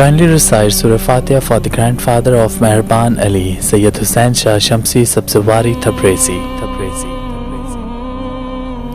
Kindly recite Surah Fatiha for the grandfather of Meherban Ali, Sayyid Hussain Shah Shamsi Sabzwari Tabrizi.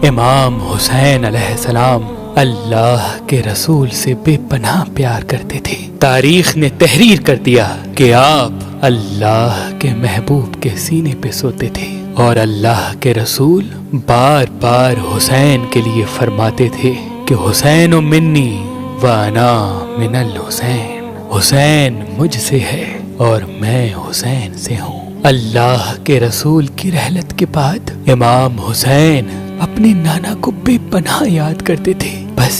امام حسین علیہ السلام اللہ کے رسول سے بے پناہ پیار کرتے تھے۔ تاریخ نے تحریر کر دیا کہ آپ اللہ کے محبوب کے سینے پہ سوتے تھے، اور اللہ کے رسول بار بار حسین کے لیے فرماتے تھے کہ حسین منی وانا من الحسین، حسین مجھ سے ہے اور میں حسین سے ہوں۔ اللہ کے رسول کی رحلت کے بعد امام حسین اپنے نانا کو بے پناہ یاد کرتے تھے۔ بس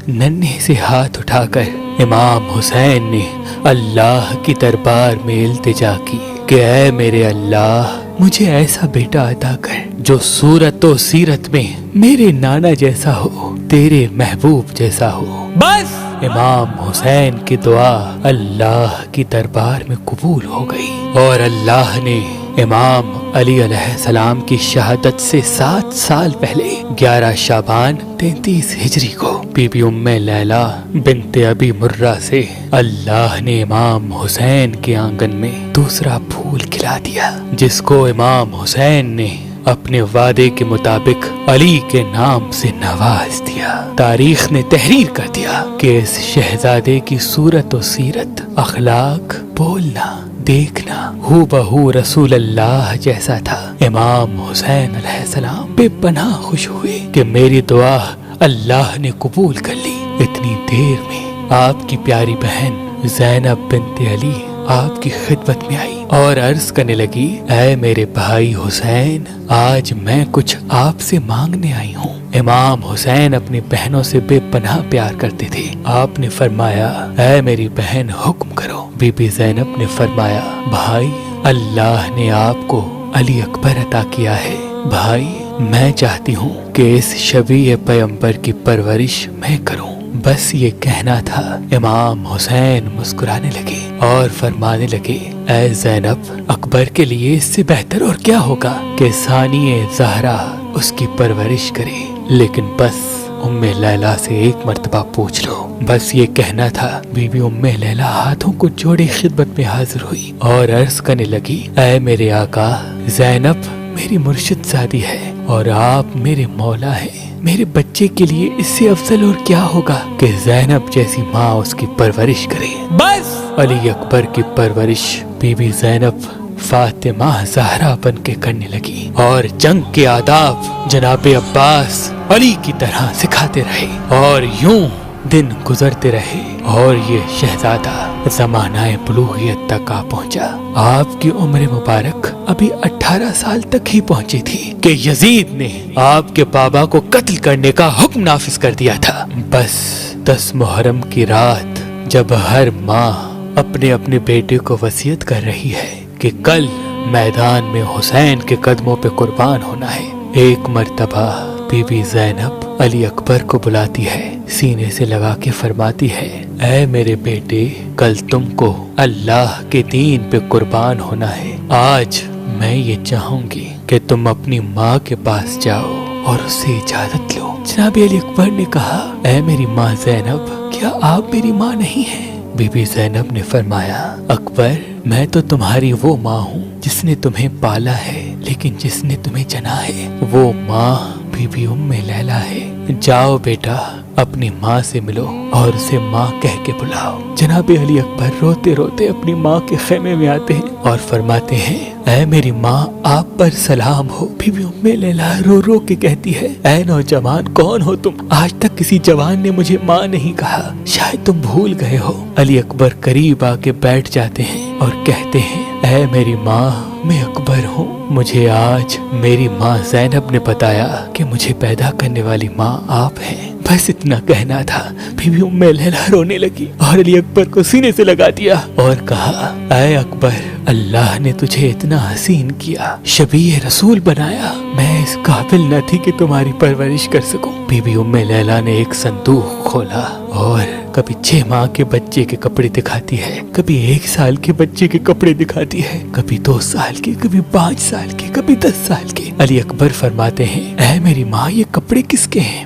ننھے سے ہاتھ اٹھا کر امام حسین نے اللہ کی دربار میں التجا کی کہ اے میرے اللہ، مجھے ایسا بیٹا عطا کر جو صورت و سیرت میں میرے نانا جیسا ہو، تیرے محبوب جیسا ہو۔ بس امام حسین کی دعا اللہ کی دربار میں قبول ہو گئی، اور اللہ نے امام علی علیہ السلام کی شہادت سے 7 سال پہلے 11 شعبان 33 ہجری کو بی بی ام لیلہ بنت ابی مرہ سے اللہ نے امام حسین کے آنگن میں دوسرا پھول کھلا دیا، جس کو امام حسین نے اپنے وعدے کے مطابق علی کے نام سے نواز دیا۔ تاریخ نے تحریر کر دیا کہ اس شہزادے کی صورت و سیرت، اخلاق، بولنا، دیکھنا ہو بہو رسول اللہ جیسا تھا۔ امام حسین علیہ السلام بے پناہ خوش ہوئے کہ میری دعا اللہ نے قبول کر لی۔ اتنی دیر میں آپ کی پیاری بہن زینب بنت علی آپ کی خدمت میں آئی اور عرض کرنے لگی، اے میرے بھائی حسین، آج میں کچھ آپ سے مانگنے آئی ہوں۔ امام حسین اپنی بہنوں سے بے پناہ پیار کرتے تھے۔ آپ نے فرمایا، اے میری بہن حکم کرو۔ بی بی زینب نے فرمایا، بھائی، اللہ نے آپ کو علی اکبر عطا کیا ہے۔ بھائی، میں چاہتی ہوں کہ اس شبیہ پیغمبر کی پرورش میں کروں۔ بس یہ کہنا تھا۔ امام حسین مسکرانے لگے اور فرمانے لگے، اے زینب، اکبر کے لیے اس سے بہتر اور کیا ہوگا کہ ثانی زہرا اس کی پرورش کرے، لیکن بس ام لیلہ سے ایک مرتبہ پوچھ لو۔ بس یہ کہنا تھا۔ بی بی ام لیلہ ہاتھوں کو جوڑے خدمت میں حاضر ہوئی اور عرض کرنے لگی، اے میرے آقا، زینب میری مرشد زادی ہے اور آپ میرے مولا ہیں۔ میرے بچے کے لیے اس سے افضل اور کیا ہوگا کہ زینب جیسی ماں اس کی پرورش کرے۔ بس علی اکبر کی پرورش بی بی زینب فاطمہ زہرا بن کے کرنے لگی، اور جنگ کے آداب جناب عباس علی کی طرح سکھاتے رہے، اور یوں دن گزرتے رہے اور یہ شہزادہ زمانہ بلوغیت تک آ پہنچا۔ آپ کی عمر مبارک ابھی 18 سال تک ہی پہنچی تھی کہ یزید نے آپ کے بابا کو قتل کرنے کا حکم نافذ کر دیا تھا۔ بس 10 محرم کی رات جب ہر ماں اپنے اپنے بیٹے کو وصیت کر رہی ہے کہ کل میدان میں حسین کے قدموں پہ قربان ہونا ہے، ایک مرتبہ بی بی زینب علی اکبر کو بلاتی ہے، سینے سے لگا کے فرماتی ہے، اے میرے بیٹے، کل تم کو اللہ کے دین پہ قربان ہونا ہے۔ آج میں یہ چاہوں گی کہ تم اپنی ماں کے پاس جاؤ اور اس سے اجازت لو۔ جناب علی اکبر نے کہا، اے میری ماں زینب، کیا آپ میری ماں نہیں ہیں؟ بی بی زینب نے فرمایا، اکبر، میں تو تمہاری وہ ماں ہوں جس نے تمہیں پالا ہے، لیکن جس نے تمہیں جنا ہے وہ ماں بی بی ام لیلہ ہے۔ جاؤ بیٹا، اپنی ماں سے ملو اور اسے ماں کہہ کے بلاؤ۔ جناب علی اکبر روتے روتے اپنی ماں کے خیمے میں آتے ہیں اور فرماتے ہیں، اے میری ماں، آپ پر سلام ہو۔ بی بی ام لیلہ رو رو کے کہتی ہے، اے نوجوان، کون ہو تم؟ آج تک کسی جوان نے مجھے ماں نہیں کہا، شاید تم بھول گئے ہو۔ علی اکبر قریب آ کے بیٹھ جاتے ہیں اور کہتے ہیں، اے میری ماں، میں اکبر ہوں۔ مجھے آج میری ماں زینب نے بتایا کہ مجھے پیدا کرنے والی ماں آپ ہیں۔ بس اتنا کہنا تھا۔ بی بی ام لیلہ رونے لگی اور علی اکبر کو سینے سے لگا دیا اور کہا، اے اکبر، اللہ نے تجھے اتنا حسین کیا، شبیہ رسول بنایا، میں اس قابل نہ تھی کہ تمہاری پرورش کر سکوں۔ بی بی ام لیلہ نے ایک صندوق کھولا اور کبھی 6 ماہ کے بچے کے کپڑے دکھاتی ہے، کبھی 1 سال کے بچے کے کپڑے دکھاتی ہے، کبھی 2 سال کے، کبھی 5 سال کے، کبھی 10 سال کے۔ علی اکبر فرماتے ہیں، اے میری ماں، یہ کپڑے کس کے ہیں؟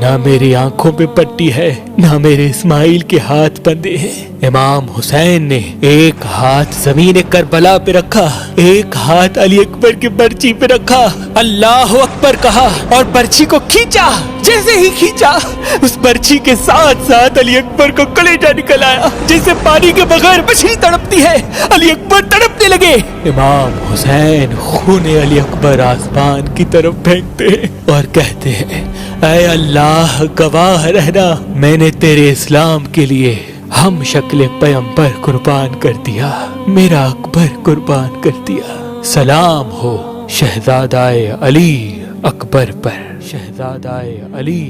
نہ میری آنکھوں پہ پٹی ہے، نہ میرے اسماعیل کے ہاتھ بندھے ہیں۔ امام حسین نے ایک ہاتھ زمین کربلا پہ رکھا، ایک ہاتھ علی اکبر کی برچی پہ رکھا، اللہ اکبر کہا اور برچی کو کھینچا۔ جیسے ہی کھینچا اس برچی کے ساتھ ساتھ علی اکبر کو کلیجہ نکل آیا، جیسے پانی کے بغیر مچھلی تڑپتی ہے، علی اکبر تڑپنے لگے۔ امام حسین خون علی اکبر آسمان کی طرف پھینکتے ہیں اور کہتے ہیں، اے اللہ گواہ رہنا، میں نے تیرے اسلام کے لیے ہم شکل پیغمبر قربان کر دیا، میرا اکبر قربان کر دیا۔ سلام ہو شہزادہ علی اکبر پر، شہزادہ علی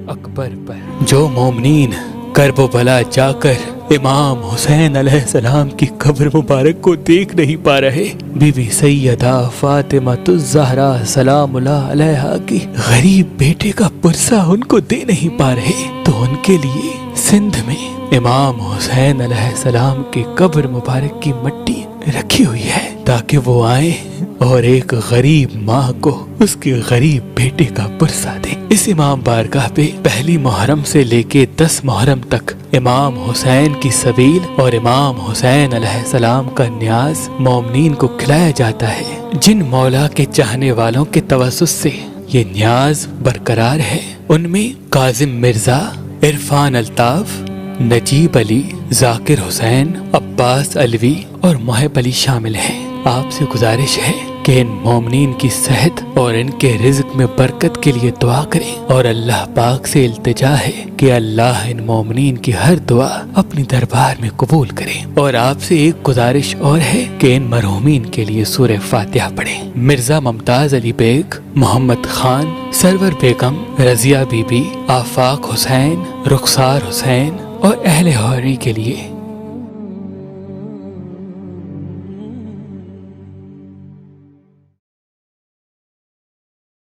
اکبر پر۔ جو مومنین کرب و بلا جا کر امام حسین علیہ السلام کی قبر مبارک کو دیکھ نہیں پا رہے، بی بی سیدہ فاطمہ الزہرا سلام اللہ علیہا کی غریب بیٹے کا پرسہ ان کو دے نہیں پا رہے، تو ان کے لیے سندھ میں امام حسین علیہ السلام کی قبر مبارک کی مٹی رکھی ہوئی ہے، تاکہ وہ آئیں اور ایک غریب ماں کو اس کے غریب بیٹے کا پرسہ دے۔ اس امام بارگاہ پہ پہلی محرم سے لے کے 10 محرم تک امام حسین کی سبیل اور امام حسین علیہ السلام کا نیاز مومنین کو کھلایا جاتا ہے۔ جن مولا کے چاہنے والوں کے توسط سے یہ نیاز برقرار ہے، ان میں کاظم مرزا، عرفان الطاف، نجیب علی، ذاکر حسین، عباس علوی اور محب علی شامل ہیں۔ آپ سے گزارش ہے کہ ان مومنین کی صحت اور ان کے رزق میں برکت کے لیے دعا کریں، اور اللہ پاک سے التجا ہے کہ اللہ ان مومنین کی ہر دعا اپنی دربار میں قبول کرے۔ اور آپ سے ایک گزارش اور ہے کہ ان مرحومین کے لیے سورہ فاتحہ پڑھیں۔ مرزا ممتاز علی bag, Muhammad Khan, server Begum, Razia be be, آفاق حسین، رخسار حسین اور اہل ہوری کے لیے